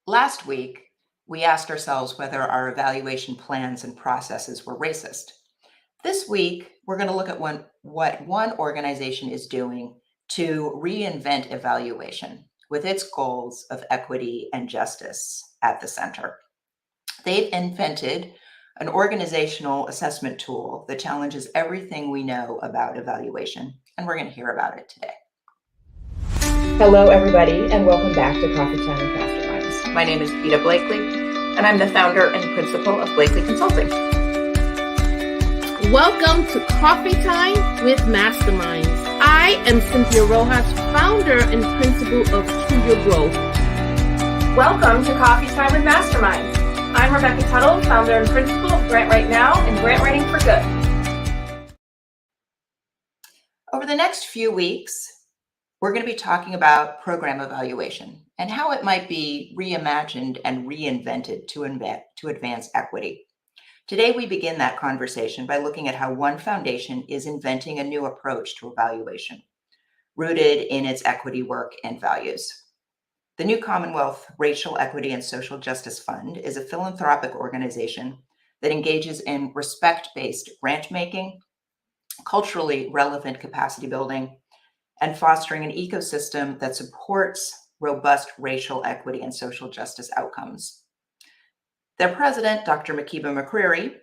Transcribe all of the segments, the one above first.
Last week, we asked ourselves whether our evaluation plans and processes were racist. This week, we're going to look at what one organization is doing to reinvent evaluation with its goals of equity and justice at the center. They've invented an organizational assessment tool that challenges everything we know about evaluation, and we're going to hear about it today. Hello, everybody, and welcome back to Coffee Time with Masterminds. My name is Makeeba McCreary, and I'm the founder and principal of Blakely Consulting. Welcome to Coffee Time with Masterminds. I am Cynthia Rojas, founder and principal of To Your Growth. Welcome to Coffee Time with Masterminds. I'm Rebecca Tuttle, founder and principal of Grant Right Now and Grant Writing for Good. Over the next few weeks, we're going to be talking about program evaluation and how it might be reimagined and reinvented to advance equity. Today, we begin that conversation by looking at how one foundation is inventing a new approach to evaluation, rooted in its equity work and values. The new Commonwealth Racial Equity and Social Justice Fund is a philanthropic organization that engages in respect-based grant making, culturally relevant capacity building, and fostering an ecosystem that supports robust racial equity and social justice outcomes. Their president, Dr. Makeeba McCreary,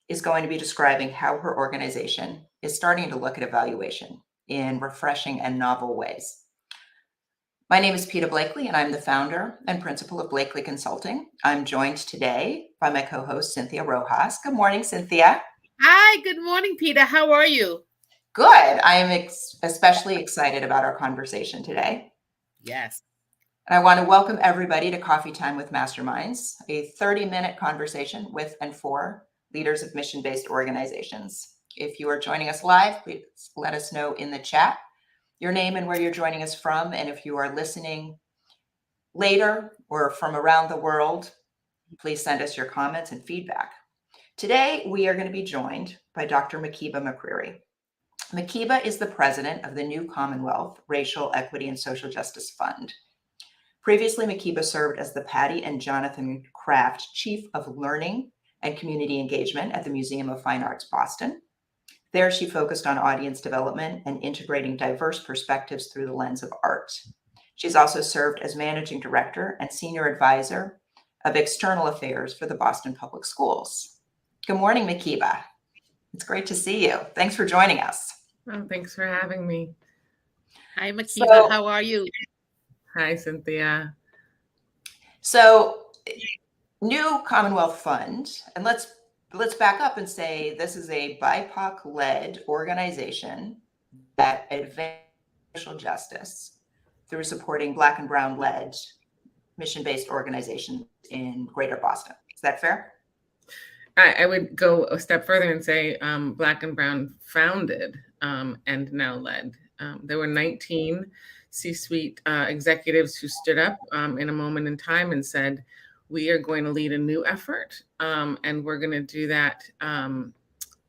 is going to be describing how her organization is starting to look at evaluation in refreshing and novel ways. My name is Makeeba Blakely, and I'm the founder and principal of Blakely Consulting. I'm joined today by my co-host, Cynthia Rojas. Good morning, Cynthia. Hi, good morning, Peter. How are you? Good. I am especially excited about our conversation today. Yes. And I want to welcome everybody to Coffee Time with Masterminds, a 30-minute conversation with and for leaders of mission-based organizations. If you are joining us live, please let us know in the chat your name and where you're joining us from. And if you are listening later or from around the world, please send us your comments and feedback. Today, we are going to be joined by Dr. Makeeba McCreary. Makeeba is the president of the new Commonwealth Racial Equity and Social Justice Fund. Previously, Makeeba served as the Patty and Jonathan Kraft Chief of Learning and Community Engagement at the Museum of Fine Arts, Boston. There, she focused on audience development and integrating diverse perspectives through the lens of art. She's also served as managing director and senior advisor of external affairs for the Boston Public Schools. Good morning, Makeeba. It's great to see you. Thanks for joining us. Oh, thanks for having me. Hi, Makeeba. How are you? Hi, Cynthia. So, new Commonwealth Fund, and let's back up and say this is a BIPOC-led organization that advances racial justice through supporting Black and Brown-led mission-based organizations in Greater Boston. Is that fair? I would go a step further and say Black and Brown founded and now led. There were 19 C-suite executives who stood up in a moment in time and said, we are going to lead a new effort and we're going to do that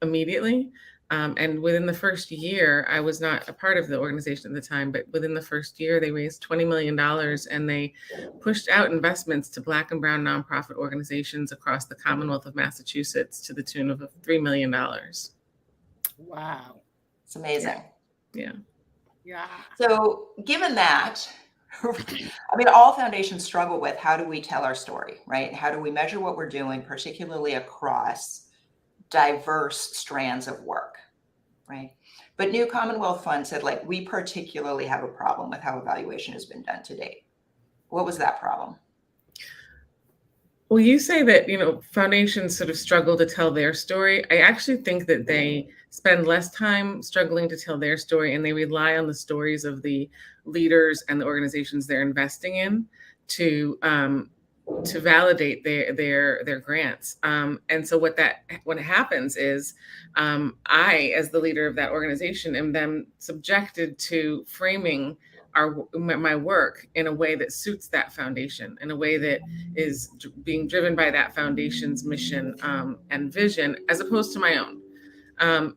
immediately. And within the first year, I was not a part of the organization at the time, but within the first year, they raised $20 million and they pushed out investments to Black and Brown nonprofit organizations across the Commonwealth of Massachusetts to the tune of $3 million. Wow. It's amazing. Yeah. So given that, I mean, all foundations struggle with how do we tell our story, right? How do we measure what we're doing, particularly across diverse strands of work, right? But New Commonwealth Fund said, like, we particularly have a problem with how evaluation has been done to date. What was that problem? Well, you say that, foundations sort of struggle to tell their story. I actually think that they spend less time struggling to tell their story and they rely on the stories of the leaders and the organizations they're investing in to validate their grants. And so what happens is I, as the leader of that organization, am then subjected to framing my work in a way that suits that foundation, in a way that is being driven by that foundation's mission and vision, as opposed to my own.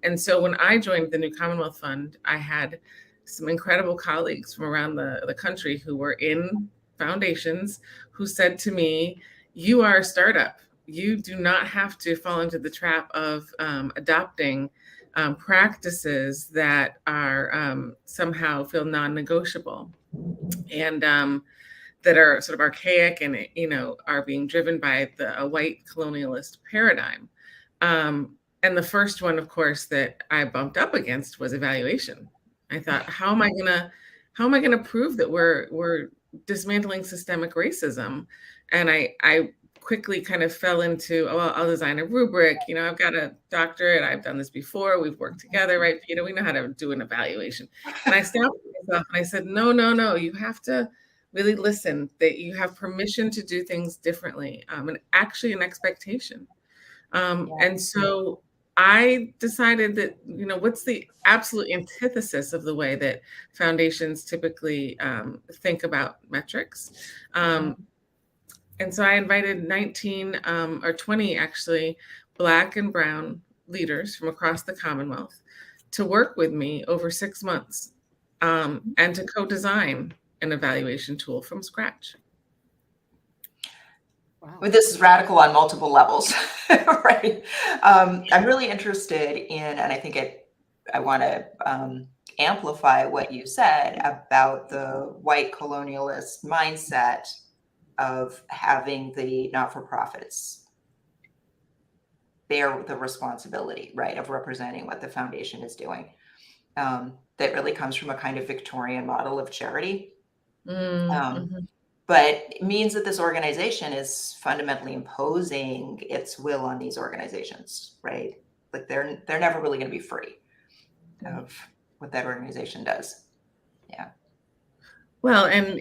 And so when I joined the new Commonwealth Fund, I had some incredible colleagues from around the country who were in foundations who said to me, you are a startup. You do not have to fall into the trap of adopting practices that are somehow feel non-negotiable and that are sort of archaic and, are being driven by a white colonialist paradigm. And the first one, of course, that I bumped up against was evaluation. I thought, how am I gonna prove that we're dismantling systemic racism? And I quickly kind of fell into, oh, well, I'll design a rubric. I've got a doctorate. I've done this before. We've worked together, right? We know how to do an evaluation. And I stopped myself and I said, no, you have to really listen, that you have permission to do things differently, and actually an expectation. And so I decided that, what's the absolute antithesis of the way that foundations typically think about metrics. And so I invited 19 or 20, actually, Black and Brown leaders from across the Commonwealth to work with me over 6 months and to co-design an evaluation tool from scratch. Wow. Well, this is radical on multiple levels, right? I'm really interested in, and I think I want to amplify what you said about the white colonialist mindset of having the not-for-profits bear the responsibility, right, of representing what the foundation is doing. That really comes from a kind of Victorian model of charity. But it means that this organization is fundamentally imposing its will on these organizations, right? Like they're never really going to be free of what that organization does. Yeah. Well, and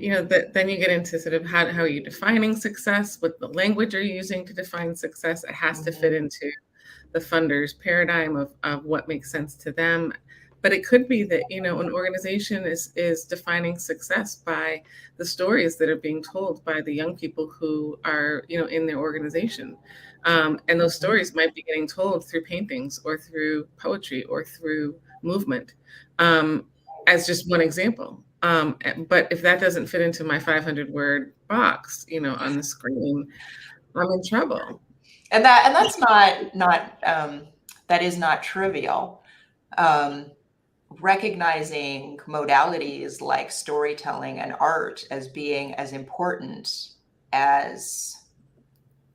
then you get into sort of how are you defining success, what the language you're using to define success. It has to fit into the funder's paradigm of what makes sense to them. But it could be that, an organization is defining success by the stories that are being told by the young people who are, in their organization. And those stories might be getting told through paintings or through poetry or through movement, as just one example. But if that doesn't fit into my 500-word box, on the screen, I'm in trouble. And that's not that is not trivial. Recognizing modalities like storytelling and art as being as important as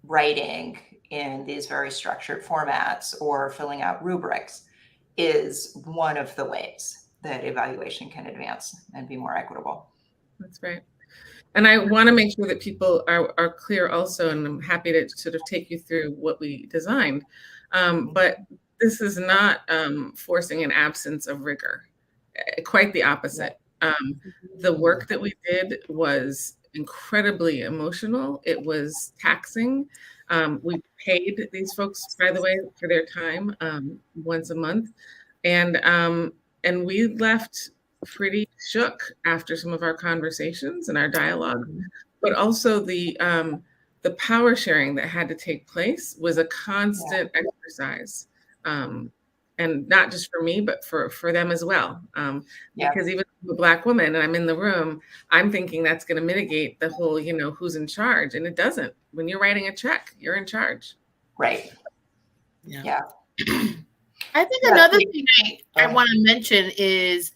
writing in these very structured formats or filling out rubrics is one of the ways that evaluation can advance and be more equitable. That's right. And I want to make sure that people are clear also, and I'm happy to sort of take you through what we designed. But this is not forcing an absence of rigor. Quite the opposite. The work that we did was incredibly emotional. It was taxing. We paid these folks, by the way, for their time once a month. And we left pretty shook after some of our conversations and our dialogue, but also the power sharing that had to take place was a constant exercise. And not just for me, but for them as well. Because even as a Black woman, and I'm in the room, I'm thinking that's going to mitigate the whole, who's in charge. And it doesn't. When you're writing a check, you're in charge. Right. Yeah. I think another thing I want to mention is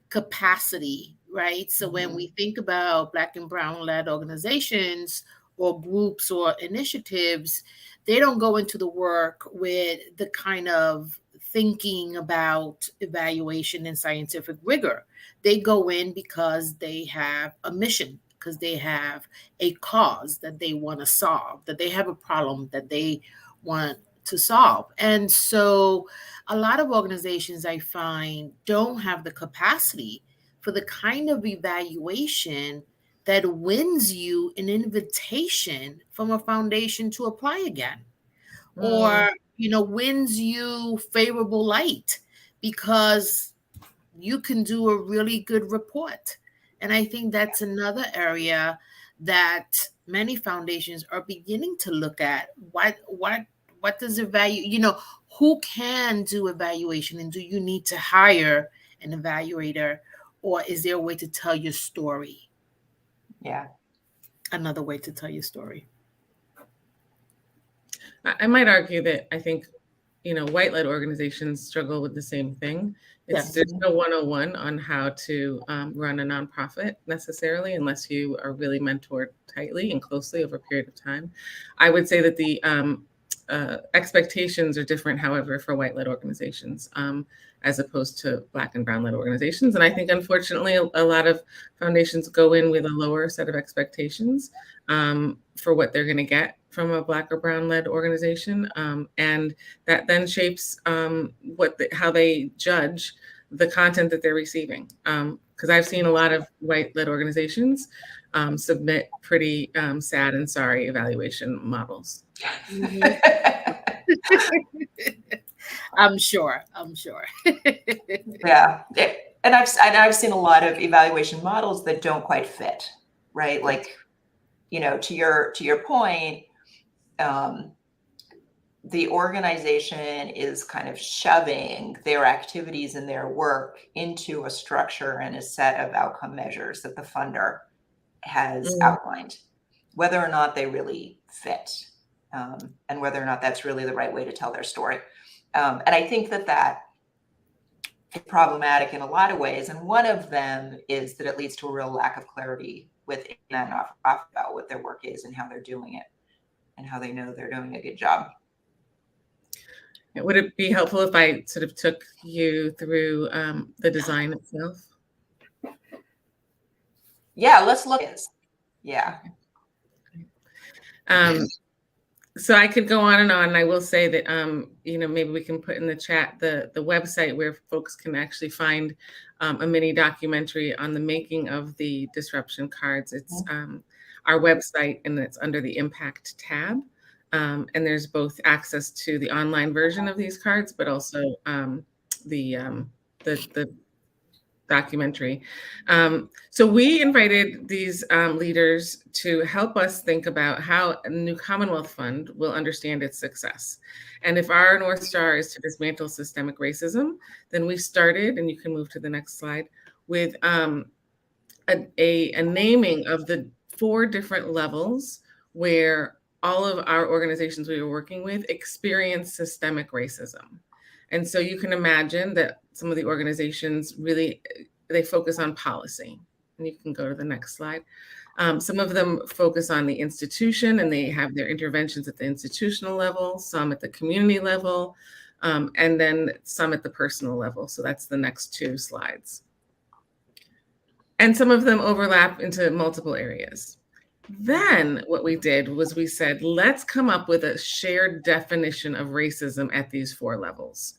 capacity, right? So when we think about Black and Brown-led organizations or groups or initiatives, they don't go into the work with the kind of thinking about evaluation and scientific rigor. They go in because they have a mission, because they have a cause that they want to solve, that they have a problem that they want to solve. And so a lot of organizations, I find, don't have the capacity for the kind of evaluation that wins you an invitation from a foundation to apply again, or wins you favorable light because you can do a really good report. And I think that's another area that many foundations are beginning to look at. What does who can do evaluation, and do you need to hire an evaluator, or is there a way to tell your story? Yeah. another way to tell your story. I might argue that I think, white-led organizations struggle with the same thing. There's no 101 on how to run a nonprofit necessarily, unless you are really mentored tightly and closely over a period of time. I would say that the expectations are different, however, for white-led organizations as opposed to Black and brown-led organizations. And I think, unfortunately, a lot of foundations go in with a lower set of expectations for what they're going to get from a Black or brown-led organization, and that then shapes how they judge the content that they're receiving. Because I've seen a lot of white-led organizations submit pretty sad and sorry evaluation models. I'm sure. Yeah, and I've seen a lot of evaluation models that don't quite fit, right? Like, to your point, the organization is kind of shoving their activities and their work into a structure and a set of outcome measures that the funder has outlined, whether or not they really fit, and whether or not that's really the right way to tell their story. And I think that is problematic in a lot of ways. And one of them is that it leads to a real lack of clarity within that nonprofit about what their work is and how they're doing it and how they know they're doing a good job. Would it be helpful if I sort of took you through the design itself? Yeah, let's look at this. Yeah. So I could go on, and I will say that, maybe we can put in the chat the website where folks can actually find a mini documentary on the making of the disruption cards. It's our website, and it's under the Impact tab. And there's both access to the online version of these cards, but also the documentary. So we invited these leaders to help us think about how a new Commonwealth Fund will understand its success. And if our North Star is to dismantle systemic racism, then we started, and you can move to the next slide, with a naming of the 4 different levels where all of our organizations we were working with experience systemic racism. And so you can imagine that some of the organizations really, they focus on policy. And you can go to the next slide. Some of them focus on the institution, and they have their interventions at the institutional level, some at the community level, and then some at the personal level. So that's the next 2 slides. And some of them overlap into multiple areas. Then what we did was we said, let's come up with a shared definition of racism at these 4 levels.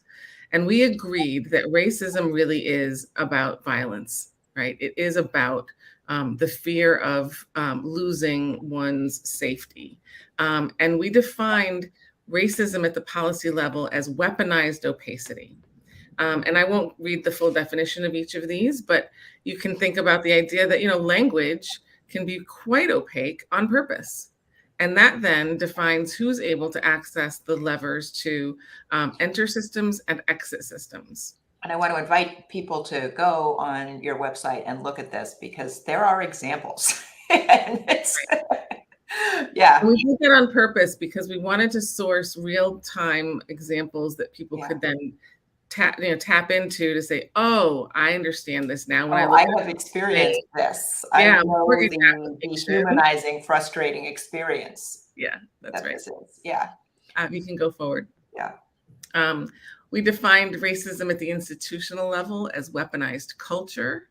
And we agreed that racism really is about violence, right? It is about the fear of losing one's safety. And we defined racism at the policy level as weaponized opacity. And I won't read the full definition of each of these, but you can think about the idea that, language can be quite opaque on purpose. And that then defines who's able to access the levers to enter systems and exit systems. And I want to invite people to go on your website and look at this, because there are examples. And it's, yeah. And we did that on purpose because we wanted to source real-time examples that people could then tap into to say, oh, I understand this now. When I have experienced this. Yeah, I know the dehumanizing, frustrating experience. Yeah, that's right. Yeah. You can go forward. Yeah. We defined racism at the institutional level as weaponized culture.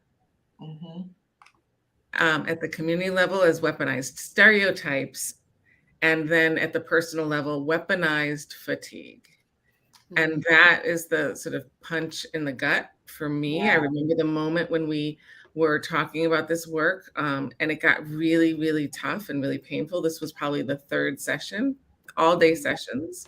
At the community level as weaponized stereotypes. And then at the personal level, weaponized fatigue. And that is the sort of punch in the gut for me. Yeah. I remember the moment when we were talking about this work, and it got really, really tough and really painful. This was probably the 3rd session, all day sessions.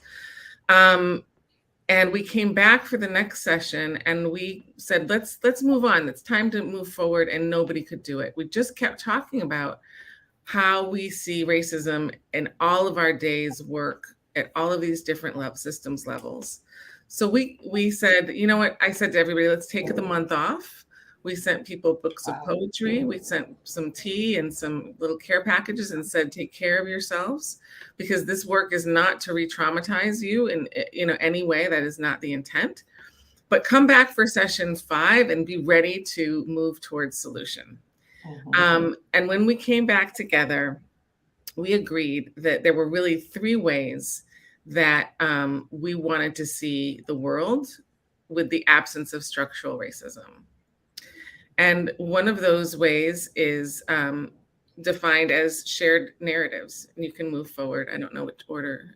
And we came back for the next session and we said, let's move on. It's time to move forward, and nobody could do it. We just kept talking about how we see racism in all of our days' work at all of these different systems levels. So we said, you know what? I said to everybody, let's take the month off. We sent people books of Wow. poetry. We sent some tea and some little care packages and said, take care of yourselves, because this work is not to re-traumatize you in any way. That is not the intent. But come back for session 5 and be ready to move towards solution. And when we came back together, we agreed that there were really 3 ways that we wanted to see the world with the absence of structural racism. And one of those ways is defined as shared narratives. And you can move forward. I don't know which order.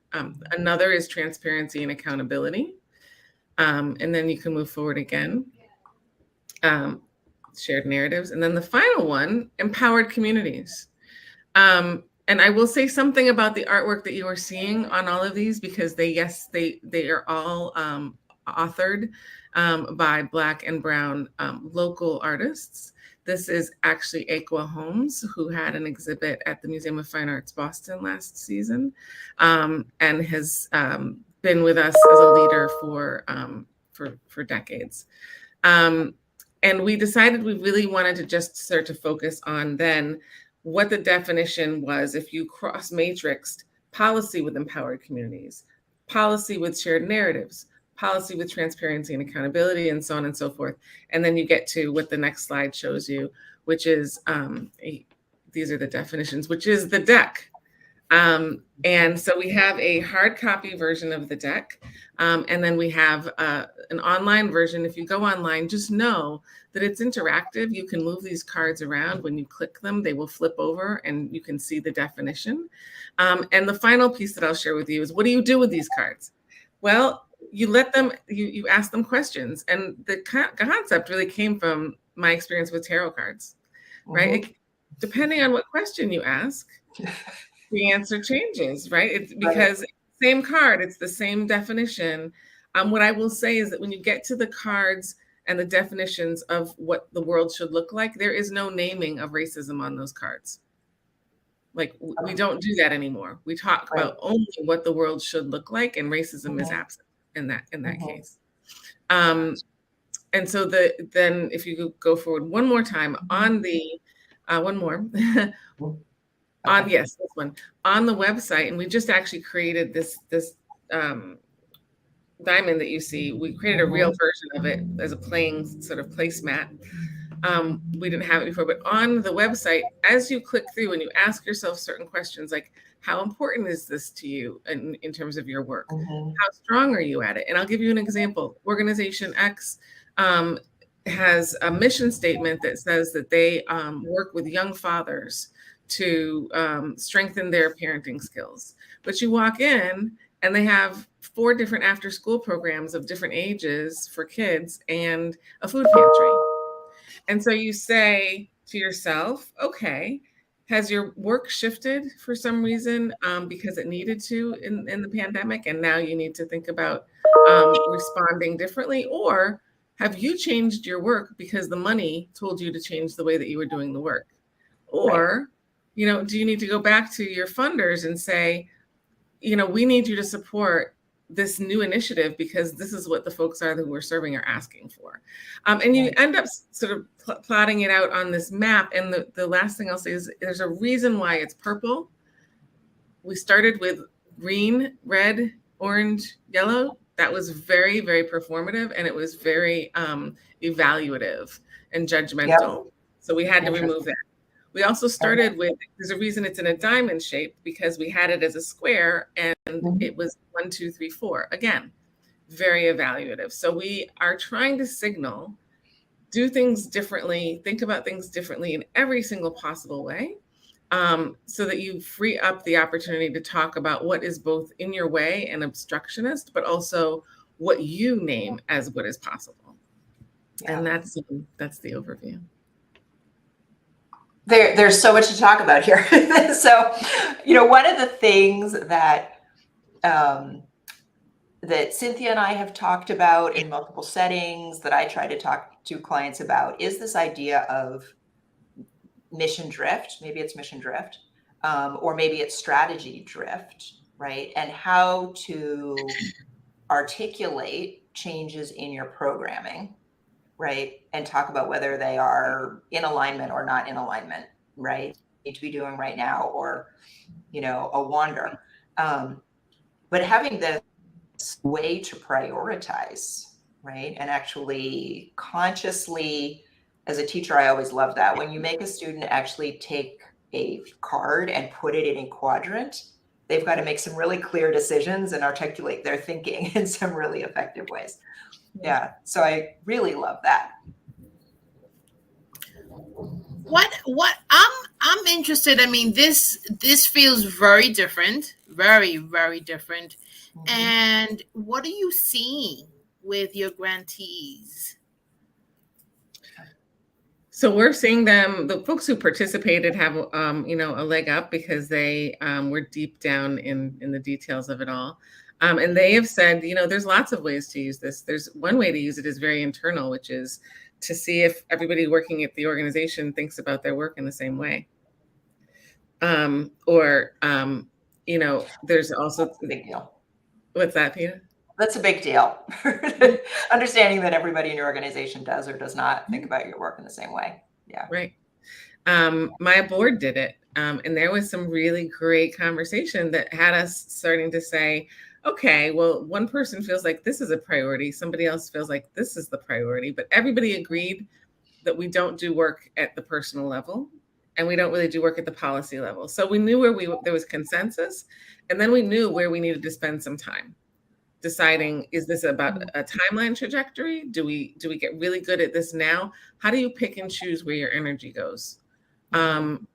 Another is transparency and accountability. And then you can move forward again. Shared narratives. And then the final one, empowered communities. And I will say something about the artwork that you are seeing on all of these, because they are all authored by Black and Brown local artists. This is actually Aqua Holmes, who had an exhibit at the Museum of Fine Arts Boston last season, and has been with us as a leader for decades. And we decided we really wanted to just start to focus on then what the definition was if you cross-matrixed policy with empowered communities, policy with shared narratives, policy with transparency and accountability, and so on and so forth. And then you get to what the next slide shows you, which is, these are the definitions, which is the deck. And so we have a hard copy version of the deck. And then we have an online version. If you go online, just know that it's interactive. You can move these cards around. When you click them, they will flip over and you can see the definition. And the final piece that I'll share with you is, what do you do with these cards? Well, you let them, you ask them questions. And the concept really came from my experience with tarot cards, right? Depending on what question you ask, the answer changes, right? It's because same card, it's the same definition. What I will say is that when you get to the cards and the definitions of what the world should look like, there is no naming of racism on those cards. Like, we don't do that anymore. We talk about only what the world should look like, and racism is absent in that case. And so then if you go forward one more time on the one more. Yes, this one on the website, and we just actually created this diamond that you see. We created a real version of it as a playing sort of placemat. We didn't have it before, but on the website, as you click through and you ask yourself certain questions, like, how important is this to you in terms of your work? How strong are you at it? And I'll give you an example. Organization X has a mission statement that says that they work with young fathers to strengthen their parenting skills. But you walk in and they have 4 different after-school programs of different ages for kids and a food pantry. And so you say to yourself, okay, has your work shifted for some reason because it needed to in the pandemic, and now you need to think about responding differently? Or have you changed your work because the money told you to change the way that you were doing the work? Or do you need to go back to your funders and say, we need you to support this new initiative because this is what the folks are that we're serving are asking for. And you end up sort of plotting it out on this map. And the last thing I'll say is there's a reason why it's purple. We started with green, red, orange, yellow. That was very, very performative, and it was very evaluative and judgmental. So we had to remove that. We also started with, there's a reason it's in a diamond shape, because we had it as a square and it was 1, 2, 3, 4. Again, very evaluative. So we are trying to signal, do things differently, think about things differently in every single possible way, so that you free up the opportunity to talk about what is both in your way and obstructionist, but also what you name as what is possible. And that's the overview. There's so much to talk about here. So, one of the things that that Cynthia and I have talked about in multiple settings, that I try to talk to clients about, is this idea of mission drift. Maybe it's mission drift, or maybe it's strategy drift, right? And how to articulate changes in your programming, right? And talk about whether they are in alignment or not in alignment, right? Need to be doing right now, or, a wander. But having this way to prioritize, right? And actually consciously, as a teacher, I always love that. When you make a student actually take a card and put it in a quadrant, they've got to make some really clear decisions and articulate their thinking in some really effective ways. Yeah. So I really love that. What I'm interested. I mean, this feels very different, very, very different. Mhm. And what are you seeing with your grantees? So we're seeing them, the folks who participated have, a leg up because they were deep down in the details of it all. And they have said, there's lots of ways to use this. There's one way to use it is very internal, which is to see if everybody working at the organization thinks about their work in the same way. There's also That's a big deal. What's that, Peter? That's a big deal. Understanding that everybody in your organization does or does not think about your work in the same way. Yeah. Right. My board did it. And there was some really great conversation that had us starting to say, okay, well, one person feels like this is a priority. Somebody else feels like this is the priority, but everybody agreed that we don't do work at the personal level and we don't really do work at the policy level. So we knew there was consensus, and then we knew where we needed to spend some time deciding, is this about a timeline trajectory? Do we get really good at this now? How do you pick and choose where your energy goes? And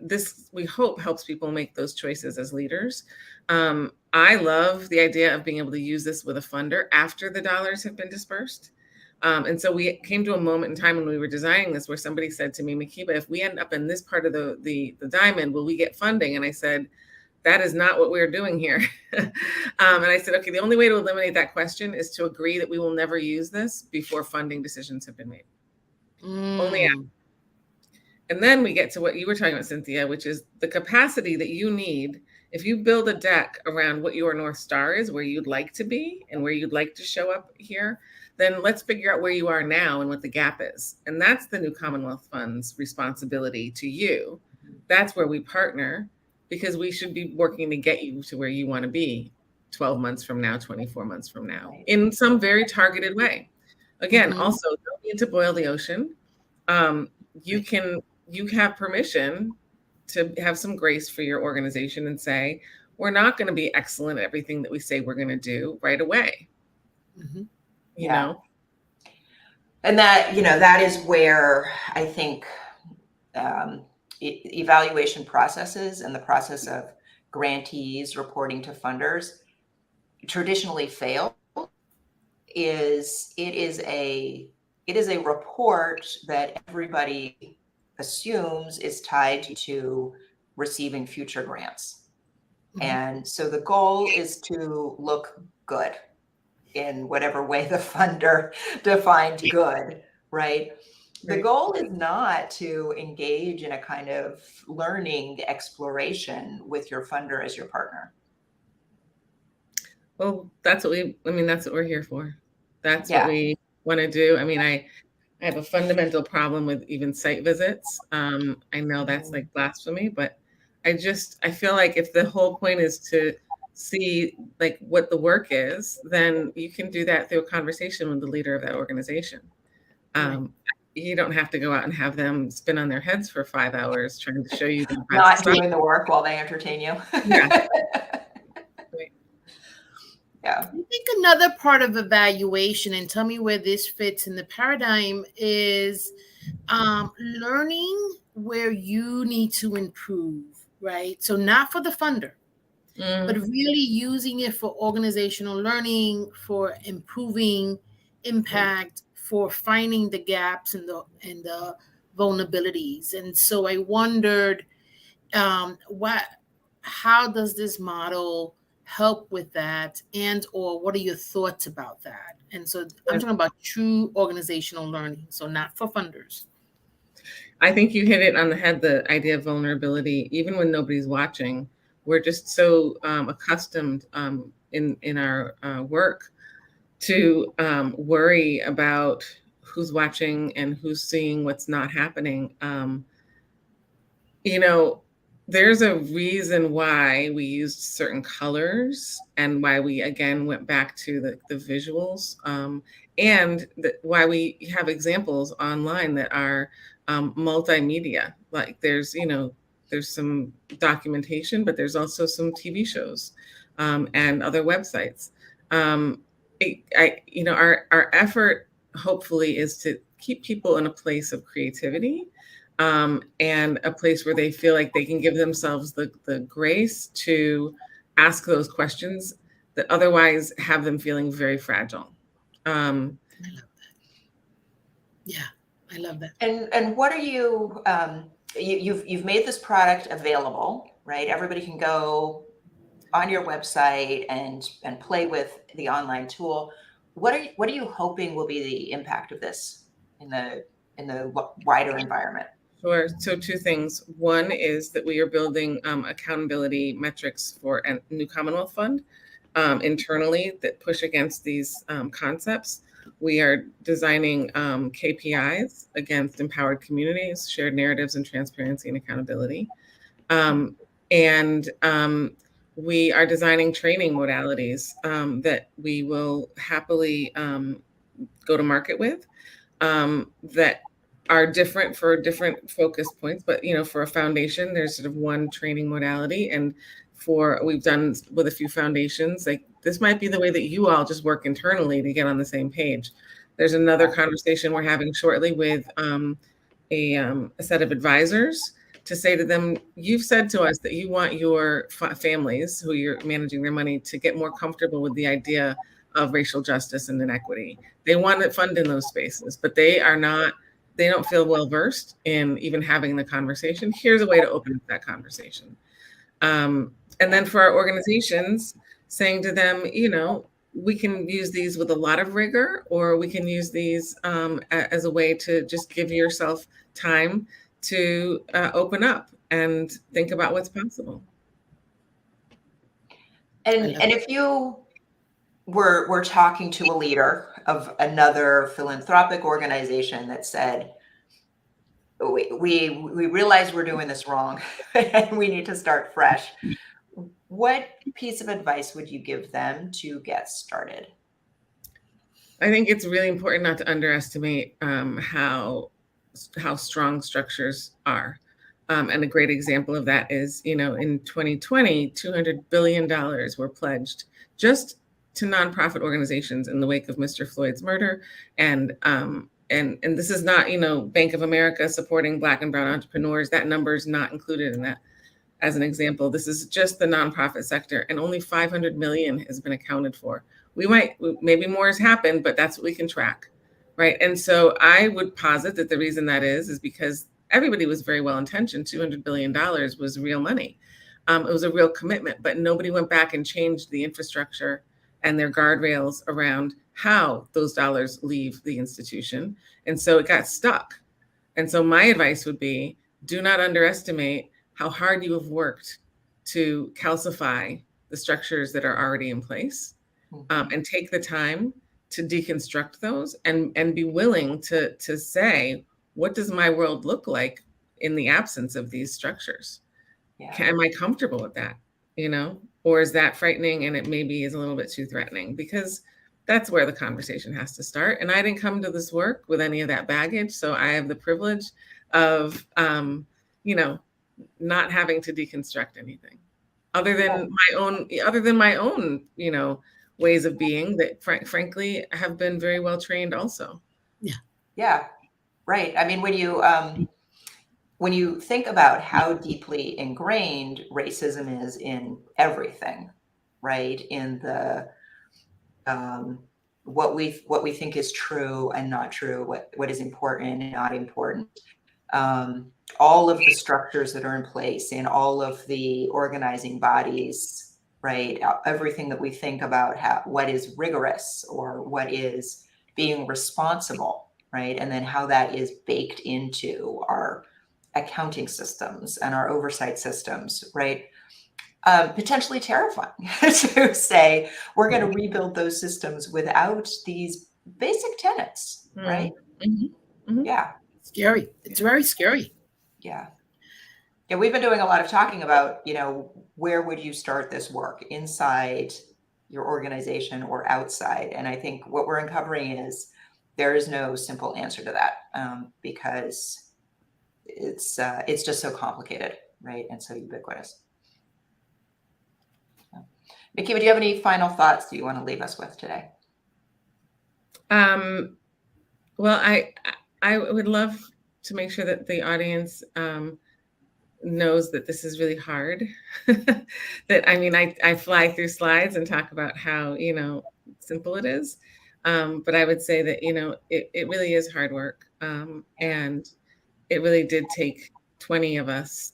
this, we hope, helps people make those choices as leaders. I love the idea of being able to use this with a funder after the dollars have been dispersed. And so we came to a moment in time when we were designing this where somebody said to me, Makeeba, if we end up in this part of the diamond, will we get funding? And I said, that is not what we're doing here. And I said, okay, the only way to eliminate that question is to agree that we will never use this before funding decisions have been made. Only after. And then we get to what you were talking about, Cynthia, which is the capacity that you need. If you build a deck around what your North Star is, where you'd like to be and where you'd like to show up here, then let's figure out where you are now and what the gap is. And that's the new Commonwealth Fund's responsibility to you. That's where we partner, because we should be working to get you to where you want to be 12 months from now, 24 months from now, in some very targeted way. Again, also, don't need to boil the ocean. You have permission to have some grace for your organization and say, we're not going to be excellent at everything that we say we're going to do right away. You know? And that is where I think evaluation processes and the process of grantees reporting to funders traditionally fail. It is a report that everybody assumes is tied to receiving future grants. And so the goal is to look good in whatever way the funder defined good, right? The goal is not to engage in a kind of learning exploration with your funder as your partner. Well, that's what we're here for. That's what we want to do. I mean, I have a fundamental problem with even site visits. I know that's like blasphemy, but I feel like if the whole point is to see like what the work is, then you can do that through a conversation with the leader of that organization. You don't have to go out and have them spin on their heads for 5 hours trying to show you the not doing the work while they entertain you. I think another part of evaluation, and tell me where this fits in the paradigm, is learning where you need to improve, right? So not for the funder, but really using it for organizational learning, for improving impact, for finding the gaps and the vulnerabilities. And so I wondered, how does this model help with that, and or what are your thoughts about that? And so I'm talking about true organizational learning, so not for funders. I think you hit it on the head, the idea of vulnerability. Even when nobody's watching, we're just so accustomed in our work to worry about who's watching and who's seeing what's not happening. You know, there's a reason why we used certain colors and why we again went back to the visuals, and why we have examples online that are multimedia. Like there's some documentation, but there's also some TV shows and other websites. Our effort hopefully is to keep people in a place of creativity, and a place where they feel like they can give themselves the grace to ask those questions that otherwise have them feeling very fragile. I love that. Yeah, I love that. And what are you, you've made this product available, right? Everybody can go on your website and play with the online tool. What are you hoping will be the impact of this in the wider environment? Sure. So two things. One is that we are building accountability metrics for a new Commonwealth Fund internally that push against these concepts. We are designing KPIs against empowered communities, shared narratives, and transparency and accountability. We are designing training modalities that we will happily go to market with, that are different for different focus points. But for a foundation, there's sort of one training modality, and we've done with a few foundations, like this might be the way that you all just work internally to get on the same page. There's another conversation we're having shortly with a set of advisors to say to them, you've said to us that you want your families who you're managing their money to get more comfortable with the idea of racial justice and inequity. They want to fund in those spaces, but they don't feel well versed in even having the conversation. Here's a way to open up that conversation. And then for our organizations, saying to them, we can use these with a lot of rigor, or we can use these as a way to just give yourself time to open up and think about what's possible. And if you were talking to a leader of another philanthropic organization that said, we realize we're doing this wrong and we need to start fresh, what piece of advice would you give them to get started? I think it's really important not to underestimate how strong structures are. And a great example of that is, in 2020, $200 billion were pledged just to nonprofit organizations in the wake of Mr. Floyd's murder. And this is not, Bank of America supporting Black and brown entrepreneurs. That number is not included in that as an example. This is just the nonprofit sector, and only 500 million has been accounted for. Maybe more has happened, but that's what we can track, right? And so I would posit that the reason that is because everybody was very well intentioned. $200 billion was real money. It was a real commitment, but nobody went back and changed the infrastructure and their guardrails around how those dollars leave the institution. And so it got stuck. And so my advice would be, do not underestimate how hard you have worked to calcify the structures that are already in place, and take the time to deconstruct those and be willing to say, what does my world look like in the absence of these structures? Yeah. Am I comfortable with that? Or is that frightening and it maybe is a little bit too threatening? Because that's where the conversation has to start. And I didn't come to this work with any of that baggage. So I have the privilege of, not having to deconstruct anything other than my own, ways of being that frankly have been very well trained also. Yeah. Right. I mean, when you think about how deeply ingrained racism is in everything, right? In the what we think is true and not true, what is important and not important, all of the structures that are in place in all of the organizing bodies, right? Everything that we think about what is rigorous or what is being responsible, right? And then how that is baked into our accounting systems and our oversight systems, right? Potentially terrifying to say we're going to rebuild those systems without these basic tenets, right? Yeah. Scary. It's very scary. Yeah. Yeah, we've been doing a lot of talking about, where would you start this work, inside your organization or outside? And I think what we're uncovering is there is no simple answer to that, because it's just so complicated, right? And so ubiquitous. Makeeba, do you have any final thoughts that you want to leave us with today? Well, I would love to make sure that the audience knows that this is really hard. That, I mean, I fly through slides and talk about how, simple it is. But I would say that, it really is hard work. And it really did take 20 of us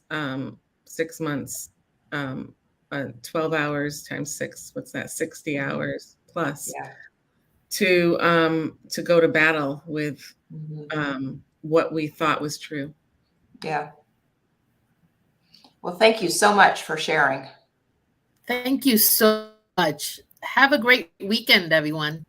6 months, 12 hours times 6, what's that, 60 hours plus, Yeah. to go to battle with Mm-hmm. what we thought was true. Yeah. Well, thank you so much for sharing. Thank you so much. Have a great weekend, everyone.